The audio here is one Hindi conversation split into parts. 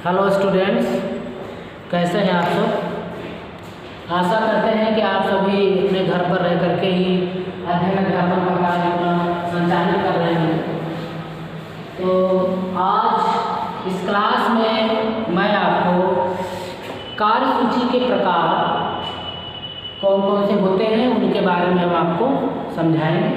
हेलो स्टूडेंट्स, कैसे हैं आप सब। आशा करते हैं कि आप सभी अपने घर पर रह करके ही अध्ययन अध्यापन का कार्य अपना संचालित कर रहे हैं। तो आज इस क्लास में मैं आपको कार्यसूची के प्रकार कौन कौन से होते हैं उनके बारे में हम आपको समझाएंगे।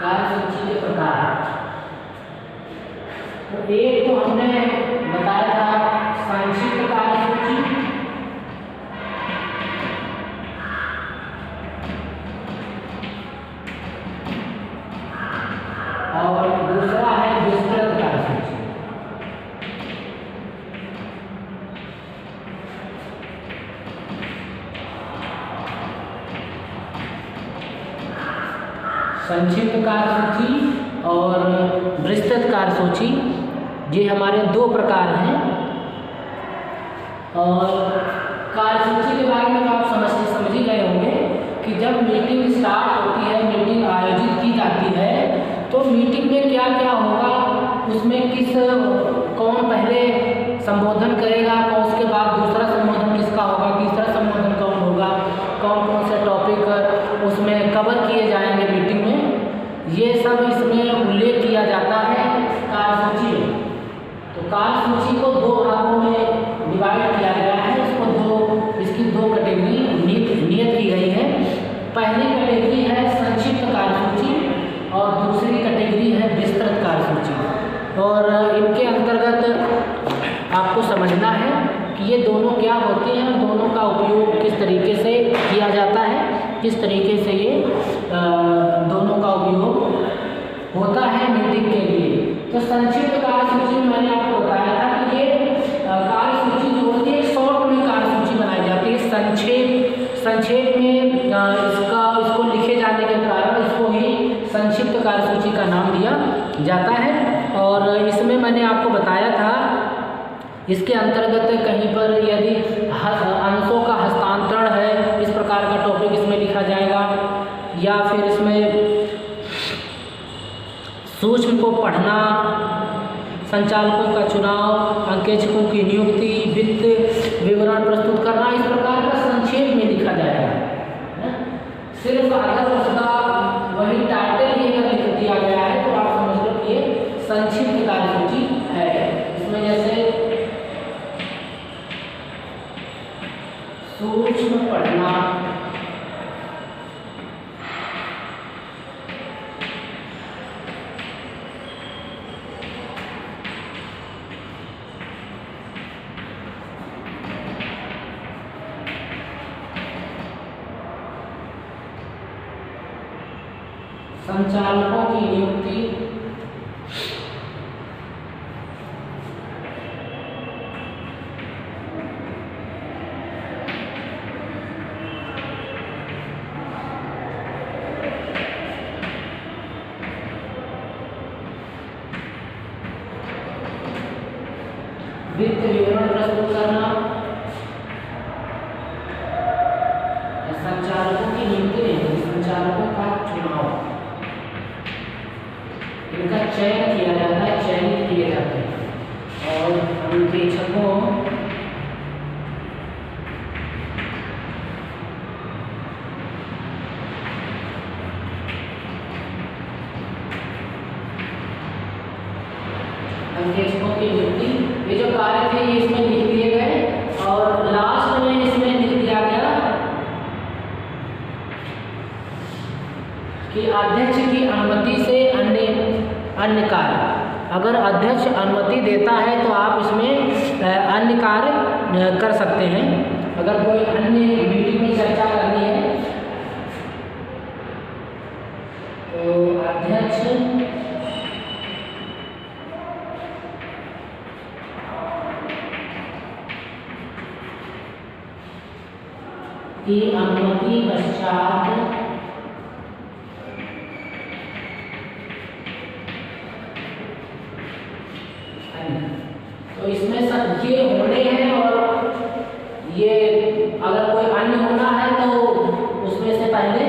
कार्यसूची के प्रकार तो एक तो हमने बताया था संक्षिप्त कार्यसूची, और दूसरा है विस्तृत कार्यसूची। संक्षिप्त कार्यसूची और विस्तृत कार्यसूची, ये हमारे दो प्रकार हैं। और कार्यसूची के बारे में तो आप समझ ही गए होंगे कि जब मीटिंग स्टार्ट होती है, मीटिंग आयोजित की जाती है, तो मीटिंग में क्या क्या होगा, उसमें कौन पहले संबोधन करेगा, कौन उसके बाद दूसरा संबोधन किसका होगा, तीसरा संबोधन कौन होगा, कौन कौन से टॉपिक उसमें कवर किए जाएंगे मीटिंग में, ये सब इसमें उल्लेख किया जाता है कार्यसूची में। तो कार्यसूची को दो भागों में डिवाइड किया गया है। इसकी दो कैटेगरी नियत की गई है। पहली कैटेगरी है संक्षिप्त कार्यसूची और दूसरी कैटेगरी है विस्तृत कार्यसूची। और इनके अंतर्गत आपको समझना है कि ये दोनों क्या होती हैं, दोनों का उपयोग किस तरीके से किया जाता है, किस तरीके से ये दोनों का उपयोग होता है मीटिंग के लिए। तो संक्षिप्त कार्यसूची में मैंने आपको बताया था कि ये कार्यसूची जो होती है शॉर्ट में कार्यसूची बनाई जाती है। संक्षेप में इसको लिखे जाने के कारण इसको ही संक्षिप्त कार्यसूची का नाम दिया जाता है। और इसमें मैंने आपको बताया था, इसके अंतर्गत कहीं पर यदि अंशों का हस्तांतरण है, इस प्रकार का टॉपिक इसमें लिखा जाएगा, या फिर इसमें सूक्ष्म को पढ़ना, संचालकों का चुनाव, अंकेक्षकों की नियुक्ति, वित्त विवरण प्रस्तुत करना, इस प्रकार का संक्षेप में लिखा जाएगा। सिर्फ अगर उसका वही टाइटल ही अगर लिख दिया गया है तो आप समझ लो कि ये संक्षिप्त कार्यसूची है। इसमें जैसे सूक्ष्म पढ़ना, संचालकों की नियुक्ति, वित्त विवरण प्रस्तुत करना, संचालकों की नियुक्ति नहीं, संचालकों का चुनाव, इनका चयन किया जाता है, चयनित किए जाते हैं। और अंकेक्षकों की नियुक्ति, ये जो कार्य थे ये इसमें लिख दिए गए। और लास्ट में इसमें लिख दिया गया कि अध्यक्ष की अनुमति से अन्य कार्य, अगर अध्यक्ष अनुमति देता है तो आप इसमें अन्य कार्य कर सकते हैं। अगर कोई अन्य मीटिंग में चर्चा करनी है तो अध्यक्ष की अनुमति पश्चात तो इसमें ये होने हैं और ये अगर कोई अन्य होना है तो उसमें से पहले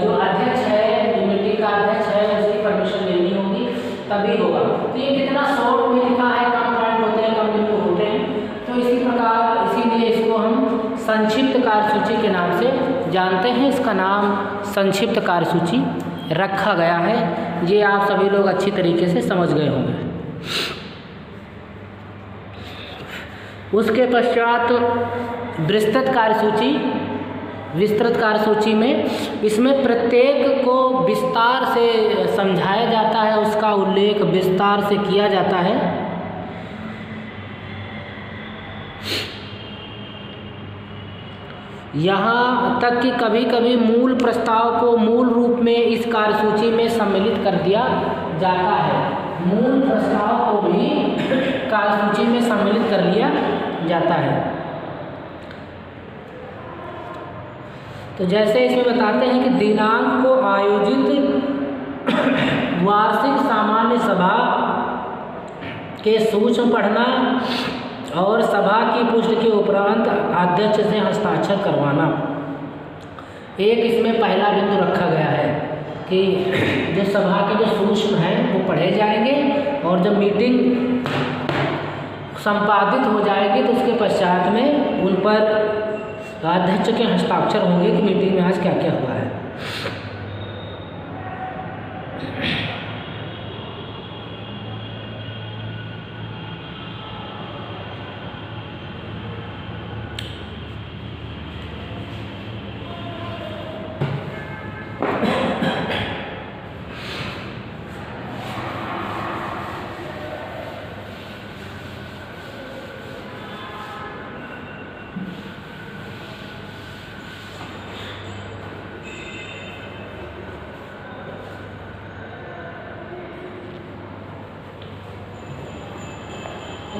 जो अध्यक्ष है, जो मीटिंग का अध्यक्ष है, उसकी परमिशन लेनी होगी तभी होगा। तो ये कितना शॉर्ट में लिखा है, कम पॉइंट होते हैं, कम बिंदु होते हैं। तो इसी प्रकार इसीलिए इसको हम संक्षिप्त कार्यसूची के नाम से जानते हैं। इसका नाम संक्षिप्त कार्यसूची रखा गया है। ये आप सभी लोग अच्छी तरीके से समझ गए होंगे। उसके पश्चात विस्तृत कार्यसूची। विस्तृत कार्यसूची में इसमें प्रत्येक को विस्तार से समझाया जाता है, उसका उल्लेख विस्तार से किया जाता है। यहाँ तक कि कभी कभी मूल प्रस्ताव को मूल रूप में इस कार्यसूची में सम्मिलित कर दिया जाता है। मूल प्रस्ताव को भी कार्यसूची में सम्मिलित कर लिया जाता है। तो जैसे इसमें बताते हैं कि दिनांक को आयोजित वार्षिक सामान्य सभा के सूक्ष्म पढ़ना और सभा की पुष्टि के उपरांत अध्यक्ष से हस्ताक्षर करवाना। एक इसमें पहला बिंदु रखा गया है कि जो सभा के जो सूक्ष्म हैं वो पढ़े जाएंगे और जब मीटिंग संपादित हो जाएगी तो उसके पश्चात में उन पर अध्यक्ष के हस्ताक्षर होंगे कि मीटिंग में आज क्या क्या हुआ है।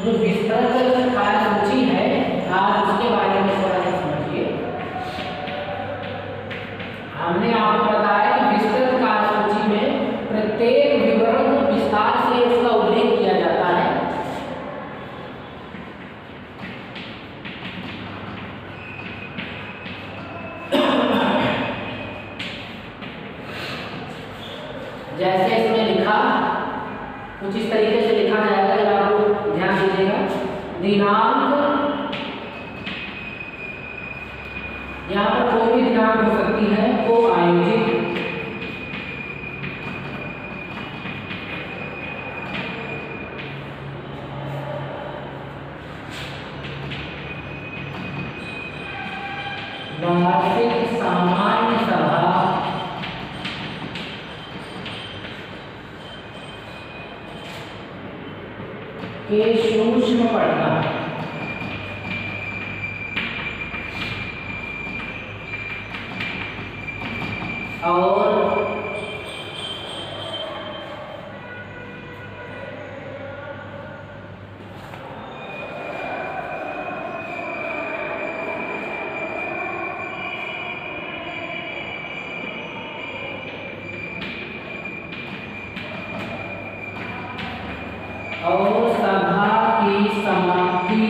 जो विस्तृत कार्यसूची है आज उसके बारे में थोड़ा सा समझिए। हमने आपको बताया कि विस्तृत कार्यसूची में प्रत्येक विवरण को विस्तार से उसका उल्लेख किया जाता है। जैसे इसमें लिखा कुछ इस तरीके से लिखा जाएगा, जब आप ध्यान दीजिएगा। दिनांक, यहाँ पर कोई भी दिनांक हो सकती है, को आयोजित वार्षिक सामान्य सभा के सूक्ष्म पढ़ना और सभा की समाप्ति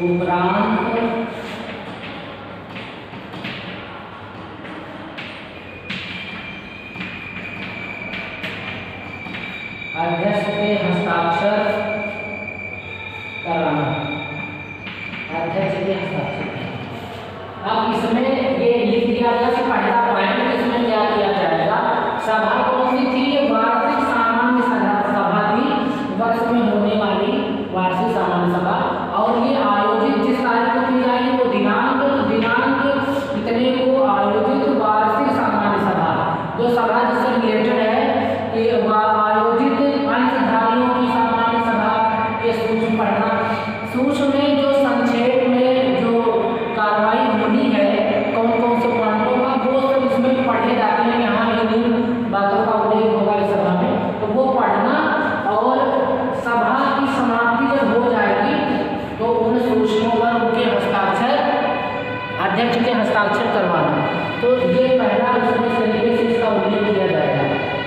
उपरांत अध्यक्ष के हस्ताक्षर कराना। अध्यक्ष के हस्ताक्षर। अब इसमें ये लिख दिया गया कि पहला पॉइंट इसमें क्या किया जाएगा। सभा कौन सी थी? ये वार्षिक सामान्य सभा थी, वर्ष में होने वाली वार्षिक सामान्य सभा। और ये आयोजित जिस तारीख को की जाएगी वो दिनांक इतने को आयोजित वार्षिक सामान्य सभा, जो सभा जिससे रिलेटेड है कि आयोजित अंशधारियों की सामान्य सभा के सूक्ष्म पढ़ना। सूक्ष्म में जो संक्षेप में जो कार्रवाई होनी है, कौन कौन से पॉइंटों का, वो सब इसमें पढ़े जाते हैं। यहाँ इन बातों का उल्लेख होगा इस सभा में, तो वो पढ़ना। और सभा की समाप्ति जब हो जाएगी तो उन सूक्ष्मों पर उनके हस्ताक्षर, अध्यक्ष के हस्ताक्षर करवाना। तो ये पहला इसमें तरीके से इसका उल्लेख किया जाएगा।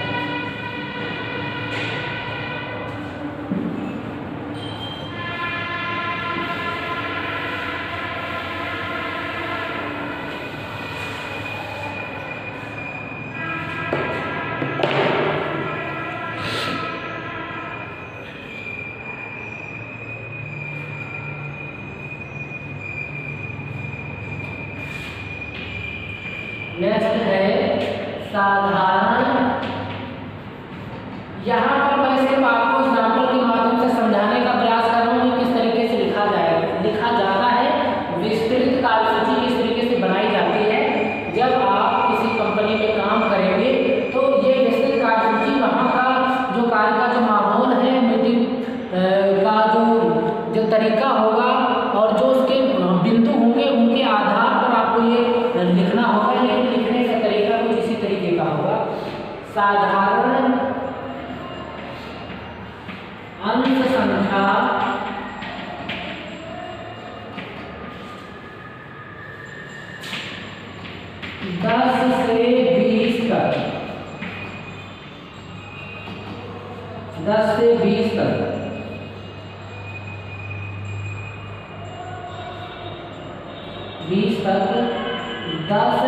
नेक्स्ट है साधारण। यहाँ पर मैं सिर्फ आपको एग्जाम्पल के माध्यम से समझाने का प्रयास कर रहा हूँ कि किस तरीके से लिखा जाता है। विस्तृत कार्यसूची किस तरीके से बनाई जाती है। जब आप किसी कंपनी में काम करेंगे तो ये विस्तृत कार्यसूची वहाँ का जो कार्य का जो माहौल है, मीटिंग का जो तरीका होगा और जो उसके बिंदु होंगे उनके आधार पर आपको ये लिखना होगा। लेकिन लिखने का तरीका कुछ इसी तरीके का होगा। साधारण अंश संख्या 10 से 20 तक, 10 से 20 तक 20 तक 10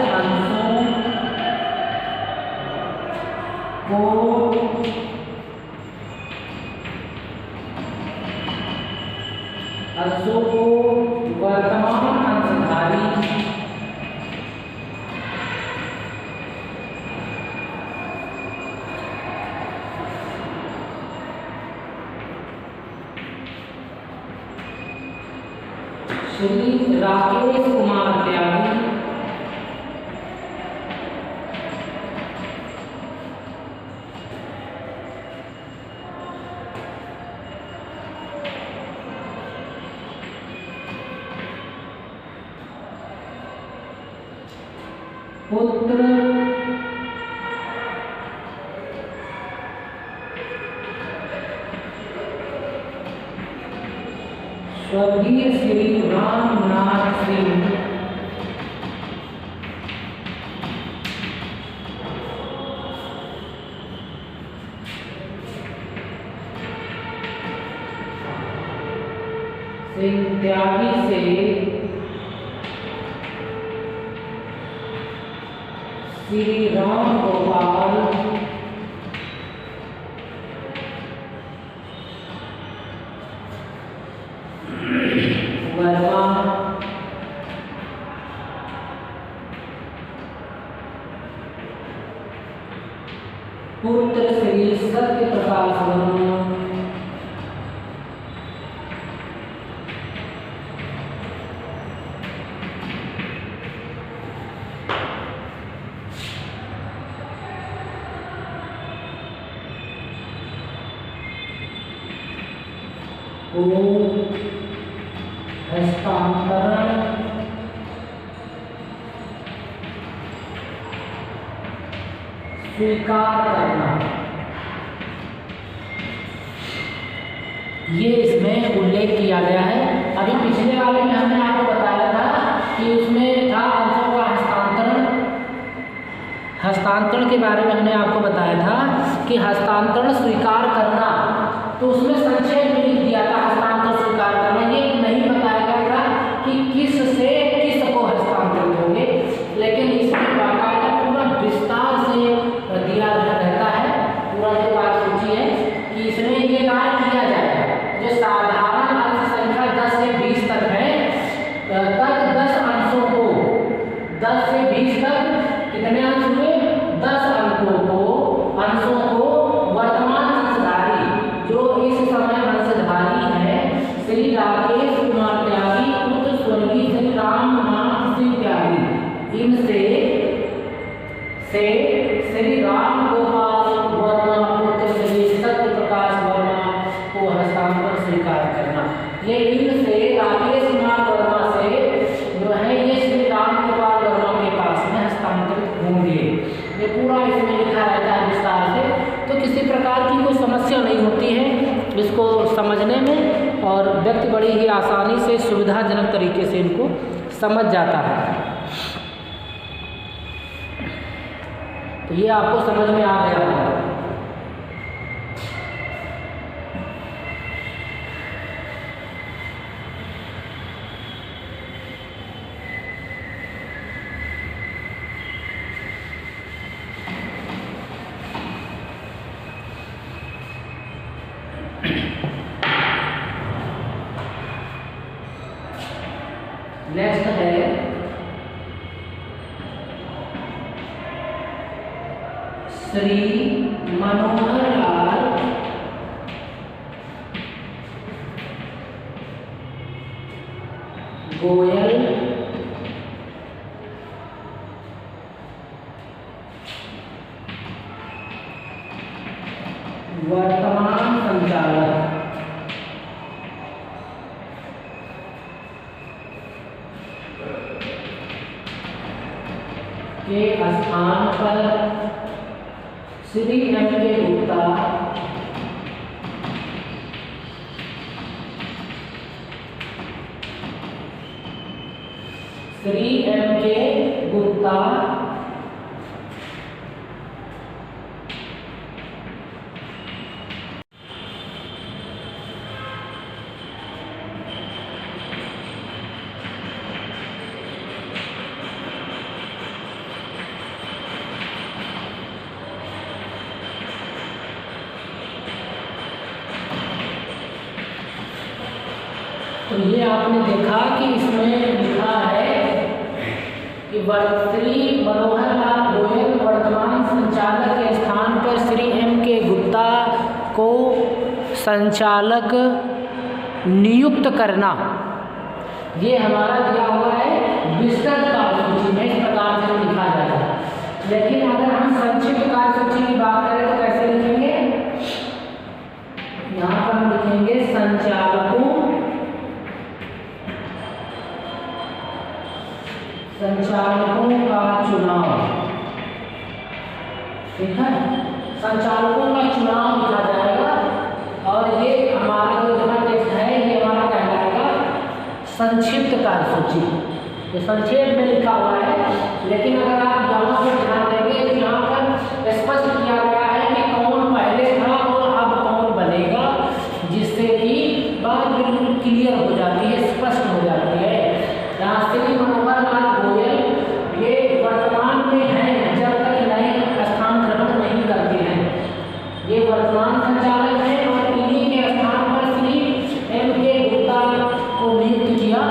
अंशों को वर्तमान अंशधारी श्री राकेश कुमार त्यागी पुत्र स्वर्गीय श्री रामनाथ सिंह त्यागी से श्री राम गोपाल वर्मा पुत्र श्री सत्य प्रकाश वर्मा को हस्तांतरण स्वीकार करना, ये इसमें उल्लेख किया गया है। अभी पिछले वाले में हमने आपको बताया था कि उसमें था अंशों का हस्तांतरण के बारे में हमने आपको बताया था कि हस्तांतरण स्वीकार करना, तो उसमें संक्षेप में लिख दिया था हस्तांतरण स्वीकार करना। ये नहीं बताया गया था कि किस से किस को हस्तांतरित होंगे, लेकिन इसमें बाकायदा पूरा विस्तार से दिया रहता है। पूरा जो कार्यसूची है कि इसमें ये कार्य किया जाएगा। जो साधारण अंश संख्या 10 से 20 तक है, तक 10 अंशों को 10 से 20 तक कितने अंश हुए? 10 अंशों को वर्तमान अंशधारी, जो इस समय अंशधारी है, श्री राकेश कुमार त्यागी पुत्र स्वर्गीय श्री रामनाथ सिंह त्यागी, इनसे श्री राम गोपाल वर्मा पुत्र श्री सत्य प्रकाश वर्मा को हस्तांतरण स्वीकार करना। ये इनसे राकेश कुमार वर्मा से जो है ये श्री राम गोपाल वर्मा के पास में हस्तांतरित होंगे। ये पूरा इसमें लिखा रहता है विस्तार से, तो किसी प्रकार की कोई समस्या नहीं होती है इसको समझने में, और व्यक्ति बड़ी ही आसानी से सुविधाजनक तरीके से इनको समझ जाता है। तो ये आपको समझ में आ गया होगा। नेक्स्ट है श्री मनोहर लाल गोयल वर्तमान संचालक के स्थान पर श्री एम के गुप्ता तो ये आपने देखा कि इसमें लिखा है कि श्री मनोहर लाल गोयल वर्तमान संचालक के स्थान पर श्री एम के गुप्ता को संचालक नियुक्त करना, ये हमारा दिया हुआ है विस्तृत कार्यसूची में, इस प्रकार से लिखा जाता है। लेकिन अगर हम संक्षिप्त कार्यसूची की बात करें तो कैसे लिखेंगे? यहाँ पर हम लिखेंगे संचालकों का चुनाव, ठीक है, संचालकों का चुनाव लिखा जाएगा। और ये हमारा जो टेक्स्ट है ये हमारा कहलाएगा संक्षिप्त कार्यसूची, ये संक्षेप में लिखा हुआ है। लेकिन अगर आप यहाँ पर ध्यान देंगे तो यहाँ पर स्पष्ट किया गया है कि कौन पहले था और अब कौन बनेगा, जिससे कि बात बिल्कुल क्लियर हो जाती है, स्पष्ट हो जाती है। यहाँ श्री मनोहर लाल गोयल ये वर्तमान में हैं, जब तक नए स्थान ग्रहण नहीं करते हैं, ये वर्तमान संचालक हैं और इन्हीं के स्थान पर श्री एम के गुप्ता को नियुक्त किया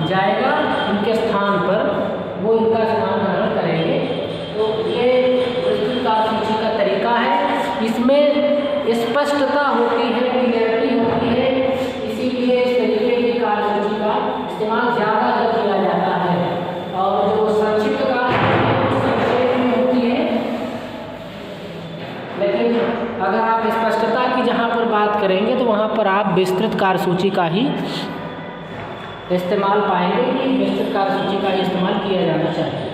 जाएगा। उनके स्थान पर वो इनका स्थान ग्रहण करेंगे। तो ये विस्तृत कार्यसूची का तरीका है, इसमें स्पष्टता होती है, क्लियरिटी होती है, इसीलिए इस तरीके की कार्यसूची का इस्तेमाल ज़्यादा किया जाता है। और जो संक्षिप्त संक्षेप में होती है, लेकिन अगर आप स्पष्टता की जहाँ पर बात करेंगे तो वहाँ पर आप विस्तृत कार्यसूची का ही इस्तेमाल पाएंगे कि विस्तृत कार्यसूची का ही इस्तेमाल किया जाना चाहिए।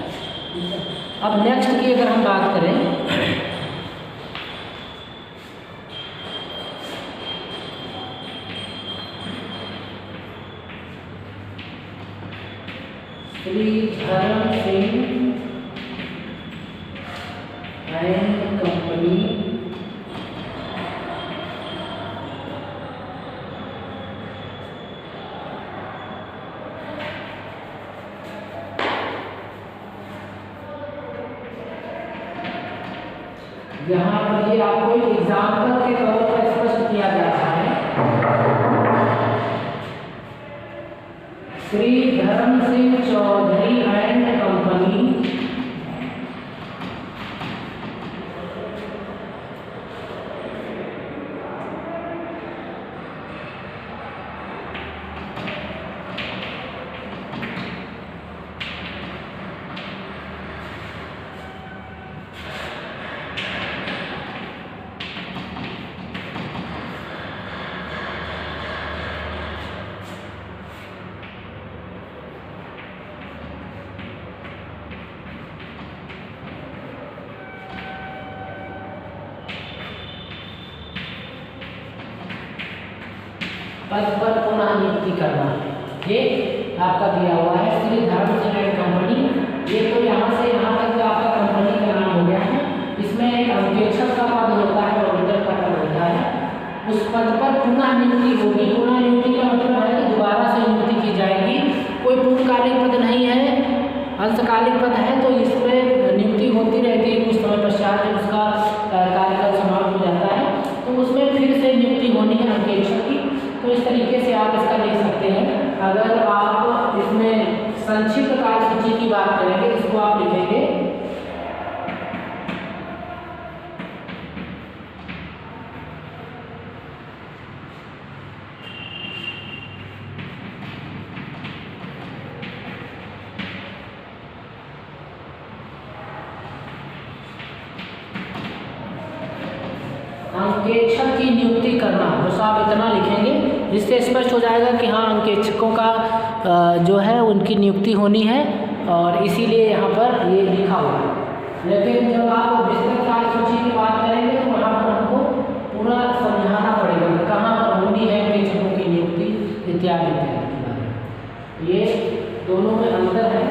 अब नेक्स्ट की अगर हम बात करें श्री धर्म सिंह एंड कंपनी यहाँ पर ये आपको एग्जाम्पल के तौर पर स्पष्ट किया जाता है। श्री धर्म सिंह चौधरी एंड कंपनी पद पर पुनः नियुक्ति करना, ये आपका दिया हुआ है श्री धर्म सिंह एंड कंपनी। ये तो यहाँ से यहाँ तक जो आपका कंपनी का नाम हो गया है, इसमें एक अंकेक्षक का पद होता है, ऑडिटर का पद होता है, उस पद पर पुनः नियुक्ति होगी। पुनः नियुक्ति का मतलब है कि दोबारा से नियुक्ति की जाएगी। कोई पूर्णकालिक पद नहीं है, अंशकालिक पद है, तो इसमें नियुक्ति होती रहती है। कुछ समय पश्चात जब उसका कार्यकाल समाप्त हो जाता है तो उसमें फिर से नियुक्ति होनी है अंकेक्षक की। तो इस तरीके से आप इसका लिख सकते हैं। अगर आप इसमें संक्षिप्त कार्यसूची की बात करेंगे, इसको आप लिखेंगे अंकेक्षक की नियुक्ति करना, बस आप इतना लिखेंगे, जिससे स्पष्ट हो जाएगा कि हाँ अंकेक्षकों का जो है उनकी नियुक्ति होनी है, और इसीलिए यहाँ पर ये लिखा हुआ है। लेकिन जब आप विस्तृत कार्यसूची की बात करेंगे तो वहाँ पर हमको पूरा समझाना पड़ेगा कि कहाँ पर होनी है अंकेक्षकों की नियुक्ति इत्यादि इत्यादि के बारे में। ये दोनों में अंतर है।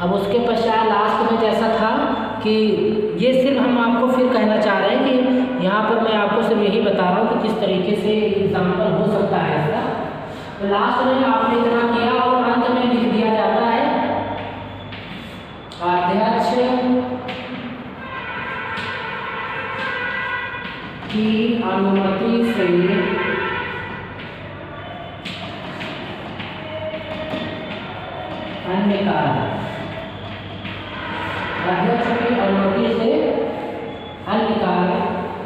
अब उसके पश्चात लास्ट में जैसा था कि ये सिर्फ हम आपको फिर कहना चाह रहे हैं कि यहाँ पर मैं आपको सिर्फ यही बता रहा हूँ कि किस तरीके से एग्जाम्पल हो सकता है इसका। तो लास्ट में आपने इतना किया और अंत में लिख दिया जाता है अध्यक्ष की अनुमति से अन्य कार्य, अध्यक्ष की अनुमति से अन्य कार्य,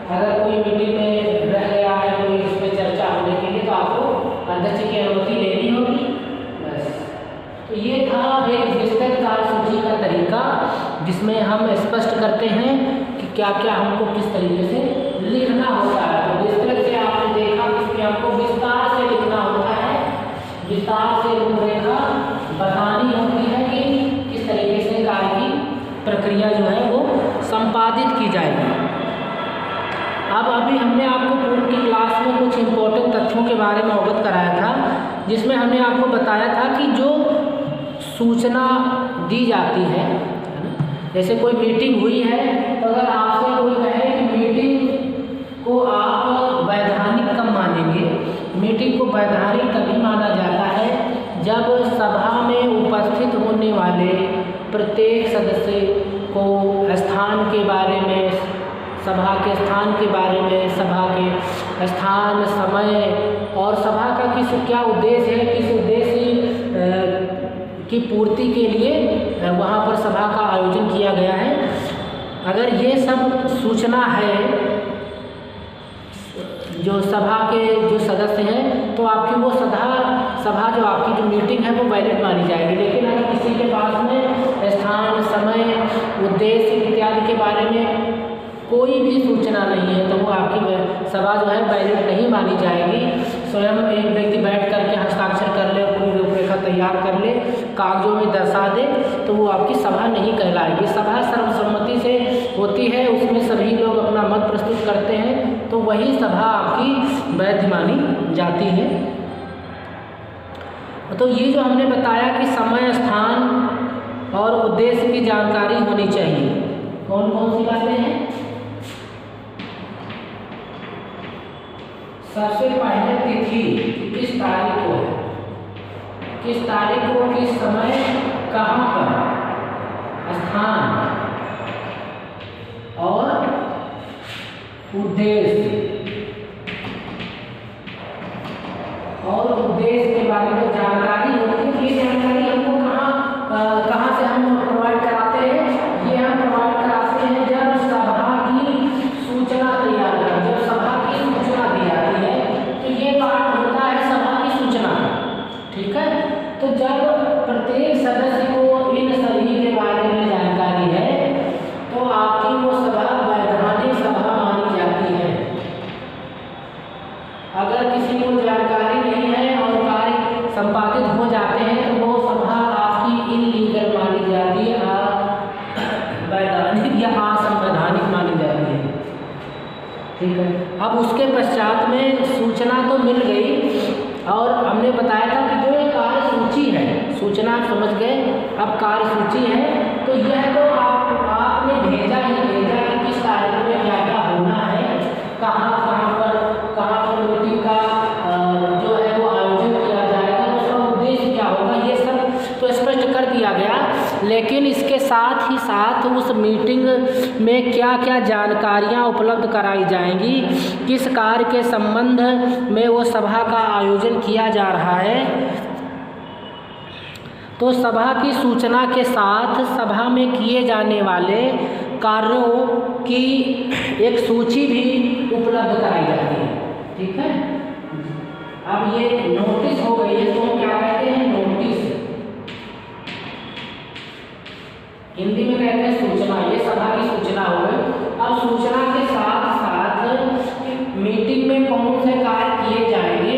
अगर कोई मीटिंग में रह गया है कोई इस पर चर्चा होने के लिए तो आपको अध्यक्ष की अनुमति लेनी होगी, बस। तो ये था एक विस्तृत कार्यसूची का तरीका, जिसमें हम स्पष्ट करते हैं कि क्या क्या हमको किस तरीके से लिखना होता है। तो विस्तृत से आपने देखा इसमें हमको विस्तार से लिखना होता है, विस्तार से रूपरेखा बतानी होती है कि किस तरीके से कार्य की प्रक्रिया जो है वो संपादित की जाएगी। अब अभी हमने आपको पूर्व की क्लास में कुछ इम्पोर्टेंट तथ्यों के बारे में अवगत कराया था, जिसमें हमने आपको बताया था कि जो सूचना दी जाती है, जैसे कोई मीटिंग हुई है तो अगर आपसे कोई कहे कि मीटिंग को आप वैधानिक कब मानेंगे, मीटिंग को वैधानिक तभी माना जाता है जब सभा में उपस्थित होने वाले प्रत्येक सदस्य को स्थान के बारे में, सभा के स्थान के बारे में, सभा के स्थान, समय और सभा का क्या उद्देश्य है, किस उद्देश्य की पूर्ति के लिए वहाँ पर सभा का आयोजन किया गया है, अगर ये सब सूचना है जो सभा के जो सदस्य हैं, तो आपकी वो सभा जो आपकी जो मीटिंग है वो वैलिड मानी जाएगी। लेकिन अगर किसी के पास में स्थान, समय, उद्देश्य इत्यादि के बारे में कोई भी सूचना नहीं है तो वो आपकी सभा जो है वैलिड नहीं मानी जाएगी। स्वयं एक व्यक्ति बैठ करके हस्ताक्षर कर ले, पूरी रूपरेखा तैयार कर ले, कागजों में दर्शा दे, तो वो आपकी सभा नहीं कहलाएगी। सभा सर्वसम्मति से होती है, उसमें सभी लोग अपना मत प्रस्तुत करते हैं, तो वही सभा आपकी वैध मानी जाती है। तो ये जो हमने बताया कि समय, स्थान और उद्देश्य की जानकारी होनी चाहिए, कौन कौन सी बातें हैं? सबसे पहले तिथि, किस तारीख को है, किस तारीख को, किस समय, कहाँ पर, स्थान और उद्देश्य, और उद्देश्य के बारे में जानकारी होती है। ये जानकारी हमको कहाँ से हम प्रोवाइड कराते हैं? ये हम प्रोवाइड कराते हैं जब सभा की सूचना तैयार कर, जब सभा की सूचना दी जाती है, तो ये पार्ट होता है सभा की सूचना, ठीक है। तो जब प्रत्येक सदस्य को इन सभी के बारे में जानकारी है, तो आपकी वो सभा वैधानिक सभा मानी जाती है। अगर किसी को जानकारी नहीं है और कार्य संपादित हो जाते हैं, तो वो सभा आपकी इनलीगल मानी जाती है, वैधानिक या असंवैधानिक मानी जाती है, ठीक है। अब उसके पश्चात में सूचना तो मिल गई, और हमने बताया था कि जो कार्य सूची है, सूचना आप समझ गए, अब कार्य सूची है, तो यह तो आपने भेजा ही भेजा कि किस तारीख में क्या क्या होना है, कहाँ पर मीटिंग का जो है वो आयोजन किया जाएगा, उसका उद्देश्य क्या होगा, ये सब तो स्पष्ट कर दिया गया। लेकिन इसके साथ ही साथ उस मीटिंग में क्या क्या जानकारियाँ उपलब्ध कराई जाएंगी, किस कार्य के संबंध में वो सभा का आयोजन किया जा रहा है, तो सभा की सूचना के साथ सभा में किए जाने वाले कार्यों की एक सूची भी उपलब्ध कराई जाती है, ठीक है। अब ये नोटिस हो गई है तो हम क्या कहते हैं, नोटिस। हिंदी में कहते हैं सूचना, ये सभा की सूचना हो गई। अब सूचना के साथ साथ मीटिंग में कौन से कार्य किए जाएंगे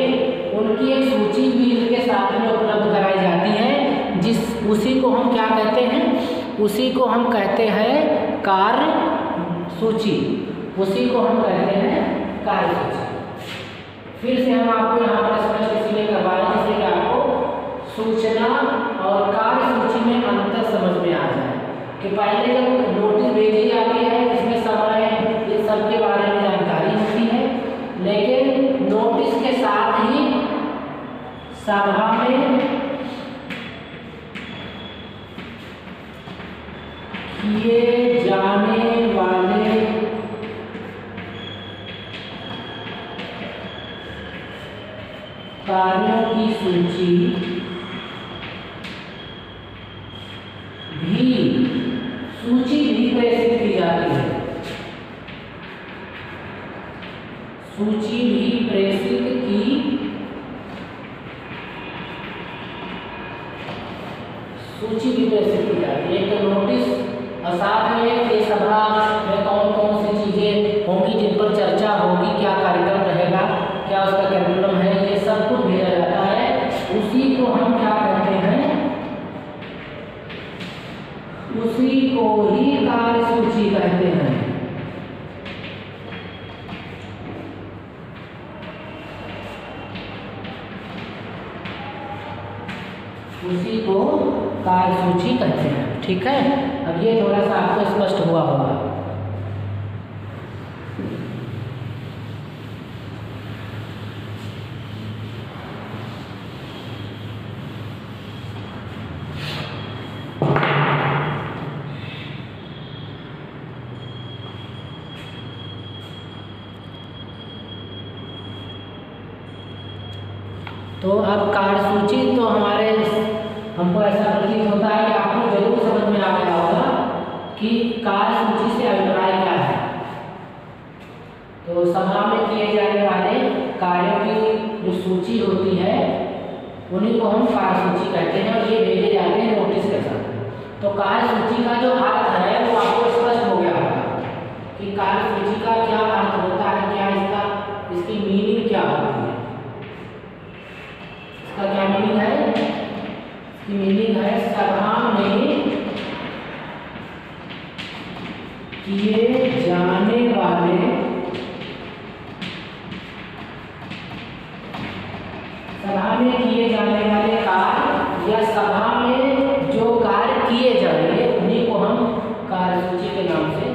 उनकी एक सूची भी इनके साथ में उपलब्ध कराई जाती है, उसी को हम क्या कहते हैं, उसी को हम कहते हैं कार्य सूची, उसी को हम कहते हैं कार्य सूची। फिर से हम आपको यहाँ पर स्पष्ट इसलिए करवा रहे हैं जिससे कि आपको सूचना और कार्य सूची में अंतर समझ में आ जाए कि पहले जब नोटिस भेजी जाती है इसमें समय इन सब के बारे में जानकारी होती है, लेकिन नोटिस के साथ ही सभा में किए जाने वाले कार्यों की सूची भी प्रेषित की जाती है, सूची भी प्रेषित की जाती है। एक तो नोटिस और साथ में ये सभा में कौन कौन सी चीजें होंगी जिन पर चर्चा होगी, क्या कार्यक्रम रहेगा, क्या उसका करिकुलम है, ये सब कुछ भेजा जाता है। उसी को हम क्या कहते हैं, उसी को ही कार्य सूची कहते हैं। उसी को कार्य सूची कहते हैं। ठीक है, अब ये थोड़ा सा आपको स्पष्ट हुआ होगा। तो अब कार्य सूची तो हमको ऐसा प्रतीत होता है कि आपको जरूर समझ में आ गया होगा कि कार्य सूची से अभिप्राय क्या है। तो सभा में किए जाने वाले कार्यों की जो सूची होती है उन्हीं को हम कार्य सूची कहते हैं और ये भेजे जाते हैं नोटिस के साथ। तो कार्य सूची का जो अर्थ है वो आपको स्पष्ट हो गया होगा कि कार्य सूची का क्या अर्थ होता है, क्या इसकी मीनिंग क्या होती है। इसका क्या मीनिंग है, इसकी मीनिंग है सभा में किए जाने वाले कार्य या सभा में जो कार्य किए जाएंगे उन्हीं को हम कार्य सूची के नाम से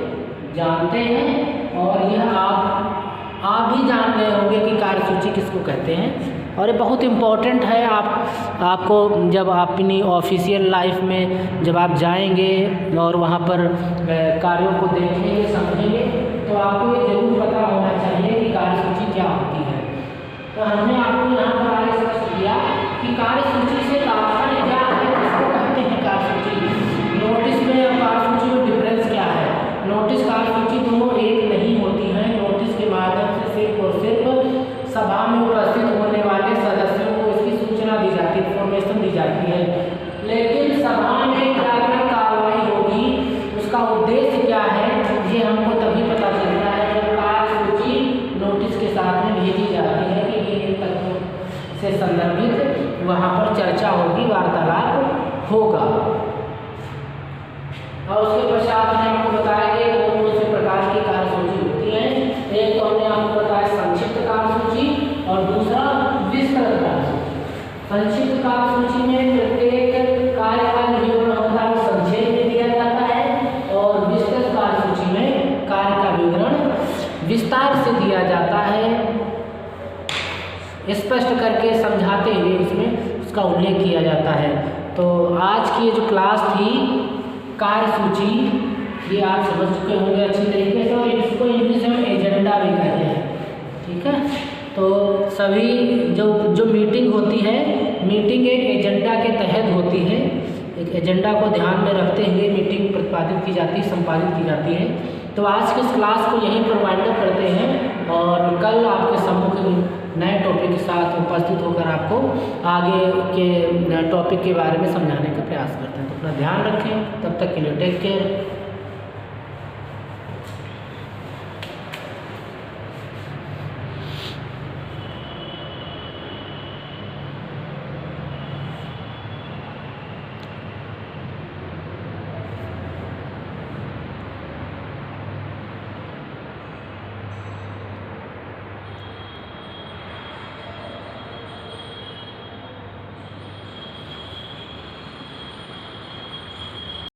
जानते हैं। और यह आप भी जान गए होंगे कि कार्य सूची किसको कहते हैं। और ये बहुत इम्पोर्टेंट है। आपको जब अपनी ऑफिशियल लाइफ में जब आप जाएंगे और वहाँ पर कार्यों को देखेंगे समझेंगे तो आपको ये जरूर पता होना चाहिए कि कार्य सूची क्या होती है। तो हमने आपको यहाँ पर आगे स्पष्ट किया कि कार्य सूची से तात्पर्य क्या है, किसको कहते हैं कार्य सूची। नोटिस में और कार्य सूची में डिफरेंस क्या है। नोटिस कार्य सूची दोनों एक नहीं होती हैं। नोटिस के माध्यम से सिर्फ और सिर्फ सभा में उपस्थित होने वाले सदस्यों को इसकी सूचना दी जाती है, इन्फॉर्मेशन दी जाती है। लेकिन सभा में क्या क्या कार्रवाई होगी, उसका उद्देश्य क्या है, ये हमको तभी पता चलता है जब कार्य सूची नोटिस के साथ में भेजी जाती है कि ये तथ्यों से संदर्भित वहाँ पर चर्चा होगी, वार्तालाप होगा। और उसके पश्चात हमने आपको बताया कि कौन से प्रकार की कार्य सूची होती है। एक तो हमने आपको बताया संक्षिप्त कार्य सूची और दूसरा विस्तृत कार्य सूची। संक्षिप्त कार्य सूची में प्रत्येक कार्य का विवरण होता है, संक्षेप में दिया जाता है। और विस्तृत कार्य सूची में कार्य का विवरण विस्तार से दिया जाता है, स्पष्ट करके समझाते हुए उसमें उसका उल्लेख किया जाता है। तो आज की ये जो क्लास थी कार्य सूची, ये आप समझ चुके होंगे अच्छी तरीके से। और इसको इंग्लिश में एजेंडा भी कहते हैं। ठीक है, तो सभी जो मीटिंग होती है, मीटिंग एक एजेंडा के तहत होती है। एक एजेंडा को ध्यान में रखते हुए मीटिंग प्रतिपादित की जाती है, संपादित की जाती है। तो आज के इस क्लास को यहीं पर वाइंड अप करते हैं और कल आपके सम्मुख नए टॉपिक के साथ उपस्थित होकर आपको आगे के टॉपिक के बारे में समझाने का प्रयास करते हैं। तो अपना ध्यान रखें, तब तक के लिए टेक केयर।